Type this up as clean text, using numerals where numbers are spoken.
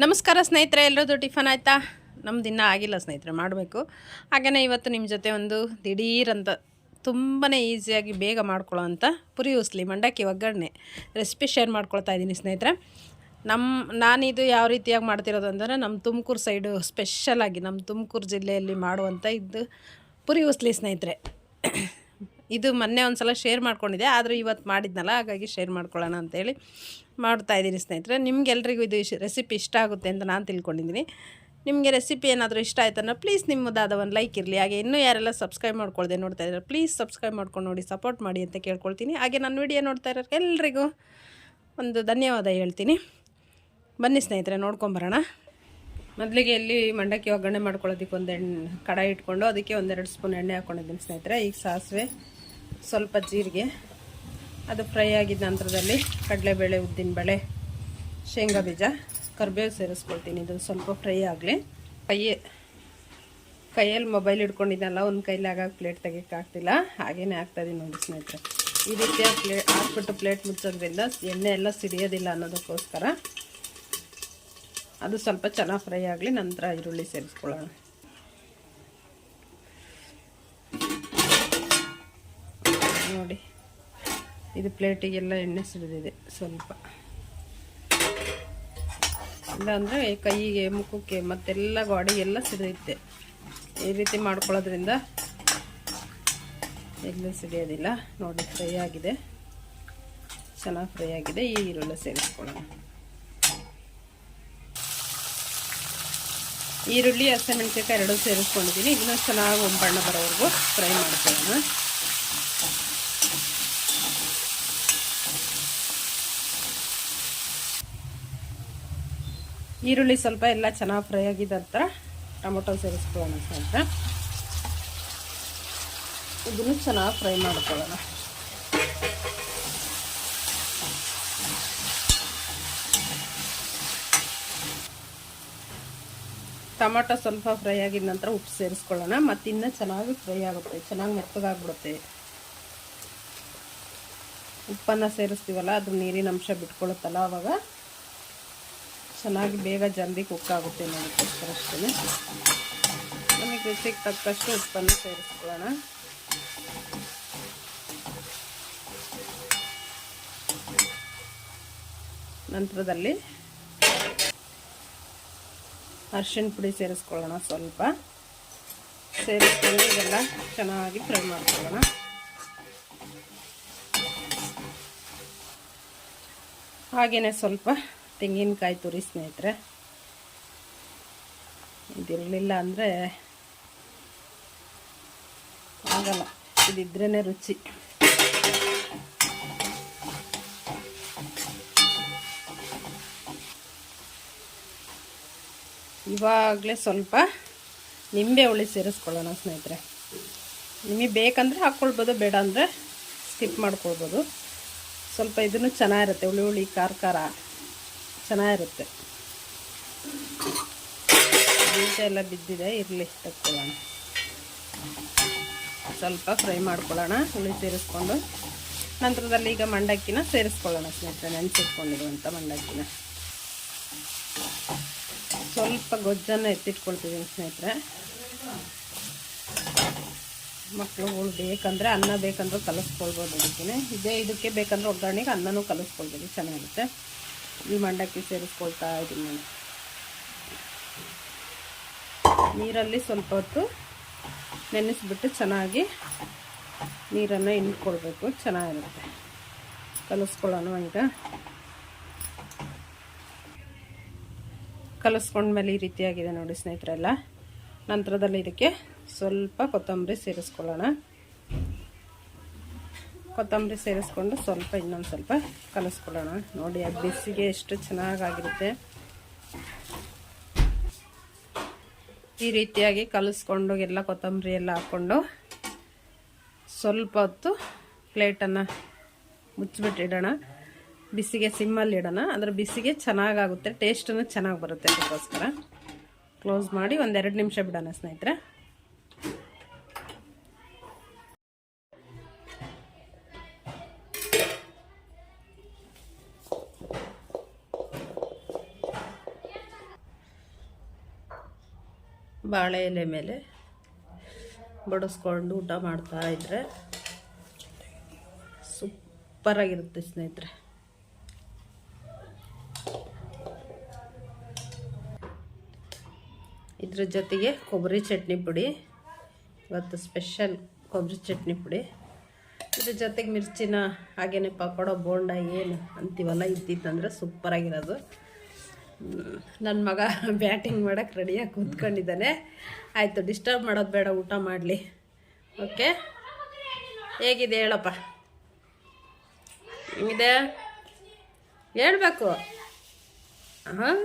ನಮಸ್ಕಾರ ಸ್ನೇಹಿತರೆ, ಎಲ್ಲರದು ಟಿಫನ್ ಆಯಿತಾ? ನಮ್ದು ಇನ್ನೂ ಆಗಿಲ್ಲ ಸ್ನೇಹಿತರೆ, ಮಾಡಬೇಕು. ಹಾಗೆಯೇ ಇವತ್ತು ನಿಮ್ಮ ಜೊತೆ ಒಂದು ದಿಢೀರಂತ ತುಂಬಾ ಈಸಿಯಾಗಿ ಬೇಗ ಮಾಡ್ಕೊಳ್ಳೋ ಅಂಥ ಪುರಿ ಉಸ್ಲಿ ಮಂಡಕ್ಕಿ ಒಗ್ಗರಣೆ ರೆಸಿಪಿ ಶೇರ್ ಮಾಡ್ಕೊಳ್ತಾ ಇದ್ದೀನಿ ಸ್ನೇಹಿತರೆ. ನಾನಿದು ಯಾವ ರೀತಿಯಾಗಿ ಮಾಡ್ತಿರೋದು ಅಂದರೆ, ನಮ್ಮ ತುಮಕೂರು ಸೈಡು ಸ್ಪೆಷಲಾಗಿ ನಮ್ಮ ತುಮಕೂರು ಜಿಲ್ಲೆಯಲ್ಲಿ ಮಾಡುವಂಥ ಇದು ಪುರಿ ಉಸ್ಲಿ ಸ್ನೇಹಿತರೆ. ಇದು ಮೊನ್ನೆ ಒಂದು ಸಲ ಶೇರ್ ಮಾಡ್ಕೊಂಡಿದ್ದೆ, ಆದರೆ ಇವತ್ತು ಮಾಡಿದ್ನಲ್ಲ, ಹಾಗಾಗಿ ಶೇರ್ ಮಾಡ್ಕೊಳ್ಳೋಣ ಅಂತೇಳಿ ಮಾಡ್ತಾಯಿದ್ದೀನಿ ಸ್ನೇಹಿತರೆ. ನಿಮಗೆಲ್ರಿಗೂ ಇದು ರೆಸಿಪಿ ಇಷ್ಟ ಆಗುತ್ತೆ ಅಂತ ನಾನು ತಿಳ್ಕೊಂಡಿದ್ದೀನಿ. ನಿಮಗೆ ರೆಸಿಪಿ ಏನಾದರೂ ಇಷ್ಟ ಆಯ್ತಂದ್ರೆ ಪ್ಲೀಸ್ ನಿಮ್ಮದಾದ ಒಂದು ಲೈಕ್ ಇರಲಿ. ಹಾಗೆ ಇನ್ನೂ ಯಾರೆಲ್ಲ ಸಬ್ಸ್ಕ್ರೈಬ್ ಮಾಡ್ಕೊಳ್ದೆ ನೋಡ್ತಾ ಇದ್ದಾರೆ, ಪ್ಲೀಸ್ ಸಬ್ಸ್ಕ್ರೈಬ್ ಮಾಡ್ಕೊಂಡು ನೋಡಿ, ಸಪೋರ್ಟ್ ಮಾಡಿ ಅಂತ ಕೇಳ್ಕೊಳ್ತೀನಿ. ಹಾಗೆ ನನ್ನ ವಿಡಿಯೋ ನೋಡ್ತಾ ಇರೋರು ಎಲ್ರಿಗೂ ಒಂದು ಧನ್ಯವಾದ ಹೇಳ್ತೀನಿ. ಬನ್ನಿ ಸ್ನೇಹಿತರೆ, ನೋಡ್ಕೊಂಬರೋಣ. ಮೊದಲಿಗೆ ಇಲ್ಲಿ ಮಂಡಕ್ಕಿ ಒಗ್ಗರಣೆ ಮಾಡ್ಕೊಳ್ಳೋದಕ್ಕೆ ಒಂದು ಕಡಾಯಿ ಇಟ್ಕೊಂಡು ಅದಕ್ಕೆ 1-2 ಸ್ಪೂನ್ ಎಣ್ಣೆ ಹಾಕ್ಕೊಂಡಿದ್ದೀನಿ ಸ್ನೇಹಿತರೆ. ಈಗ ಸಾಸಿವೆ, ಸ್ವಲ್ಪ ಜೀರಿಗೆ, ಅದು ಫ್ರೈ ಆಗಿದ್ದ ನಂತರದಲ್ಲಿ ಕಡಲೆಬೇಳೆ, ಉದ್ದಿನಬೇಳೆ, ಶೇಂಗಾ ಬೀಜ, ಕರಿಬೇವು ಸೇರಿಸ್ಕೊಳ್ತೀನಿ. ಇದು ಸ್ವಲ್ಪ ಫ್ರೈ ಆಗಲಿ. ಕೈಯಲ್ಲಿ ಮೊಬೈಲ್ ಇಟ್ಕೊಂಡಿದ್ದಲ್ಲ, ಒಂದು ಕೈಲಿ ಆಗಾಗ ಪ್ಲೇಟ್ ತೆಗಿಯೋಕ್ಕಾಗ್ತಿಲ್ಲ, ಹಾಗೇ ಆಗ್ತಾಯಿದ್ದೀನಿ ನೋಡಿ ಸ್ನೇಹಿತರೆ. ಈ ರೀತಿಯಾಗಿ ಹಾಕ್ಬಿಟ್ಟು ಪ್ಲೇಟ್ ಮುಚ್ಚೋದ್ರಿಂದ ಎಣ್ಣೆ ಎಲ್ಲ ಸಿಡಿಯೋದಿಲ್ಲ ಅನ್ನೋದಕ್ಕೋಸ್ಕರ ಅದು ಸ್ವಲ್ಪ ಚೆನ್ನಾಗಿ ಫ್ರೈ ಆಗಲಿ. ನಂತರ ಈರುಳ್ಳಿ ಸೇರಿಸ್ಕೊಳ್ಳೋಣ. ನೋಡಿ, ಇದು ಪ್ಲೇಟಿಗೆಲ್ಲ ಎಣ್ಣೆ ಸಿಡಿದಿದೆ ಸ್ವಲ್ಪ. ಇಲ್ಲಾಂದರೆ ಕೈಗೆ, ಮುಖಕ್ಕೆ ಮತ್ತೆಲ್ಲ ಗಾಡಿಗೆಲ್ಲ ಸಿಡಿಯುತ್ತೆ. ಈ ರೀತಿ ಮಾಡ್ಕೊಳ್ಳೋದ್ರಿಂದ ಎಲ್ಲೂ ಸಿಡಿಯೋದಿಲ್ಲ. ನೋಡಿ, ಫ್ರೈ ಆಗಿದೆ, ಚೆನ್ನಾಗಿ ಫ್ರೈ ಆಗಿದೆ. ಈ ಈರುಳ್ಳಿ ಸೇರಿಸ್ಕೊಳ್ಳೋಣ. ಈರುಳ್ಳಿ, ಹಸಿಮೆಣಸಿನಕಾಯಿ 2 ಸೇರಿಸ್ಕೊಂಡಿದ್ದೀನಿ. ಇದನ್ನು ಚೆನ್ನಾಗಿ ಒಂಬಣ್ಣ ಬರೋವರೆಗೂ ಫ್ರೈ ಮಾಡ್ಕೊಳ್ಳೋಣ. ಈರುಳ್ಳಿ ಸ್ವಲ್ಪ ಎಲ್ಲ ಚೆನ್ನಾಗಿ ಫ್ರೈ ಆಗಿದ ನಂತರ ಟೊಮೊಟೊ ಸೇರಿಸ್ಕೊಳ್ಳೋಣ ಸ್ನೇಹಿತರೆ. ಇದನ್ನು ಚೆನ್ನಾಗಿ ಫ್ರೈ ಮಾಡ್ಕೊಳ್ಳೋಣ. ಟೊಮೊಟೊ ಸ್ವಲ್ಪ ಫ್ರೈ ಆಗಿದ ನಂತರ ಉಪ್ಪು ಸೇರಿಸ್ಕೊಳ್ಳೋಣ. ಮತ್ತು ಇನ್ನೂ ಚೆನ್ನಾಗಿ ಫ್ರೈ ಆಗುತ್ತೆ, ಚೆನ್ನಾಗಿ ಮೆತ್ತಗಾಗ್ಬಿಡುತ್ತೆ. ಉಪ್ಪನ್ನು ಸೇರಿಸ್ತೀವಲ್ಲ, ಅದು ನೀರಿನ ಅಂಶ ಬಿಟ್ಕೊಳ್ಳುತ್ತಲ್ಲ, ಆವಾಗ ಚೆನ್ನಾಗಿ ಬೇಗ ಜಲ್ದಿ ಕುಕ್ ಆಗುತ್ತೆ. ನೋಡೋಕ್ಕೋಸ್ಕರ ಅಷ್ಟೇ ನಮಗೆ ರುಚಿಗೆ ತಕ್ಕಷ್ಟು ಉಪ್ಪನ್ನು ಸೇರಿಸ್ಕೊಳ್ಳೋಣ. ನಂತರದಲ್ಲಿ ಅರಿಶಿಣ ಪುಡಿ ಸೇರಿಸ್ಕೊಳ್ಳೋಣ. ಸ್ವಲ್ಪ ಸೇರಿಸ್ಕೊಂಡು ಇದೆಲ್ಲ ಚೆನ್ನಾಗಿ ಫ್ರೈ ಮಾಡ್ಕೊಳ್ಳೋಣ. ಹಾಗೆಯೇ ಸ್ವಲ್ಪ ತೆಂಗಿನಕಾಯಿ ತುರಿ ಸ್ನೇಹಿತರೆ. ಇದಿರಲಿಲ್ಲ ಅಂದರೆ ಆಗಲ್ಲ, ಇದಿದ್ರೇ ರುಚಿ. ಇವಾಗಲೇ ಸ್ವಲ್ಪ ನಿಂಬೆ ಹುಳಿ ಸೇರಿಸ್ಕೊಳ್ಳೋಣ ಸ್ನೇಹಿತರೆ. ನಿಮಗೆ ಬೇಕಂದರೆ ಹಾಕ್ಕೊಳ್ಬೋದು, ಬೇಡ ಅಂದರೆ ಸ್ಕಿಪ್ ಮಾಡ್ಕೊಳ್ಬೋದು. ಸ್ವಲ್ಪ ಇದನ್ನು ಚೆನ್ನಾಗಿರುತ್ತೆ, ಹುಳಿ ಹುಳಿ ಖಾರ ಖಾರ ಚೆನ್ನಾಗಿರುತ್ತೆ. ಬೀಜ ಎಲ್ಲ ಬಿದ್ದಿದೆ, ಇರಲಿ, ತಕ್ಕೊಳ್ಳೋಣ. ಸ್ವಲ್ಪ ಫ್ರೈ ಮಾಡ್ಕೊಳ್ಳೋಣ ಹುಳಿ ಸೇರಿಸ್ಕೊಂಡು. ನಂತರದಲ್ಲಿ ಈಗ ಮಂಡಕ್ಕಿನ ಸೇರಿಸ್ಕೊಳ್ಳೋಣ ಸ್ನೇಹಿತರೆ. ನೆನೆಸಿಟ್ಕೊಂಡಿರುವಂಥ ಮಂಡಕ್ಕಿನ ಸ್ವಲ್ಪ ಗೊಜ್ಜನ್ನು ಎತ್ತಿಟ್ಕೊಳ್ತಿದ್ದೀನಿ ಸ್ನೇಹಿತರೆ. ಮಕ್ಕಳುಗಳು ಬೇಕಂದರೆ ಅನ್ನ ಬೇಕಂದ್ರೂ ಕಲಿಸ್ಕೊಳ್ಬೋದು. ಇದಕ್ಕೆ ಬೇಕಂದ್ರೆ ಒಗ್ಗರಣೆಗೆ ಅನ್ನನೂ ಕಲಿಸ್ಕೊಳ್ಬೋದು, ಚೆನ್ನಾಗಿರುತ್ತೆ. ಈ ಮಂಡಕ್ಕಿ ಸೇರಿಸ್ಕೊಳ್ತಾ ಇದ್ದೀನಿ. ನೀರಲ್ಲಿ ಸ್ವಲ್ಪ ಹೊತ್ತು ನೆನೆಸ್ಬಿಟ್ಟು ಚೆನ್ನಾಗಿ ನೀರನ್ನು ಹಿಂಡ್ಕೊಳ್ಬೇಕು, ಚೆನ್ನಾಗಿರುತ್ತೆ. ಕಲಿಸ್ಕೊಳ್ಳೋಣ. ಈಗ ಕಲಿಸ್ಕೊಂಡ್ಮೇಲೆ ಈ ರೀತಿಯಾಗಿದೆ ನೋಡಿ ಸ್ನೇಹಿತರೆಲ್ಲ. ನಂತರದಲ್ಲಿ ಇದಕ್ಕೆ ಸ್ವಲ್ಪ ಕೊತ್ತಂಬರಿ ಸೇರಿಸ್ಕೊಳ್ಳೋಣ. ಕೊತ್ತಂಬರಿ ಸೇರಿಸ್ಕೊಂಡು ಸ್ವಲ್ಪ ಇನ್ನೊಂದು ಸ್ವಲ್ಪ ಕಲಿಸ್ಕೊಳ್ಳೋಣ. ನೋಡಿ, ಅದು ಬಿಸಿಗೆ ಎಷ್ಟು ಚೆನ್ನಾಗಿರುತ್ತೆ. ಈ ರೀತಿಯಾಗಿ ಕಲಿಸ್ಕೊಂಡು ಎಲ್ಲ ಕೊತ್ತಂಬರಿ ಎಲ್ಲ ಹಾಕ್ಕೊಂಡು ಸ್ವಲ್ಪ ಹೊತ್ತು ಪ್ಲೇಟನ್ನು ಮುಚ್ಚಿಬಿಟ್ಟಿಡೋಣ. ಬಿಸಿಗೆ ಸಿಮ್ಮಲ್ಲಿ ಇಡೋಣ. ಅದರ ಬಿಸಿಗೆ ಚೆನ್ನಾಗಾಗುತ್ತೆ, ಟೇಸ್ಟನ್ನು ಚೆನ್ನಾಗಿ ಬರುತ್ತೆ. ಅದಕ್ಕೋಸ್ಕರ ಕ್ಲೋಸ್ ಮಾಡಿ 1-2 ನಿಮಿಷ ಬಿಡೋಣ ಸ್ನೇಹಿತರೆ. ಬಾಳೆ ಎಲೆ ಮೇಲೆ ಬಡಿಸ್ಕೊಂಡು ಊಟ ಮಾಡ್ತಾ ಇದ್ದರೆ ಸೂಪರಾಗಿರುತ್ತೆ ಸ್ನೇಹಿತರೆ. ಇದ್ರ ಜೊತೆಗೆ ಕೊಬ್ಬರಿ ಚಟ್ನಿ ಪುಡಿ, ಇವತ್ತು ಸ್ಪೆಷಲ್ ಕೊಬ್ಬರಿ ಚಟ್ನಿ ಪುಡಿ. ಇದ್ರ ಜೊತೆಗೆ ಮಿರ್ಚಿನ ಹಾಗೇನೆ ಪಕೋಡ ಬೋಂಡ ಏನು ಅಂತೀವಲ್ಲ ಇದ್ದಿತ್ತಂದರೆ ಸೂಪರಾಗಿರೋದು. ನನ್ನ ಮಗ ಬ್ಯಾಟಿಂಗ್ ಮಾಡೋಕ್ಕೆ ರೆಡಿಯಾಗಿ ಕೂತ್ಕೊಂಡಿದ್ದಾನೆ. ಆಯಿತು, ಡಿಸ್ಟರ್ಬ್ ಮಾಡೋದು ಬೇಡ, ಊಟ ಮಾಡಲಿ. ಓಕೆ, ಹೇಗಿದೆ ಹೇಳಪ್ಪ, ಹೆಂಗಿದೆ ಹೇಳ್ಬೇಕು. ಹಾಂ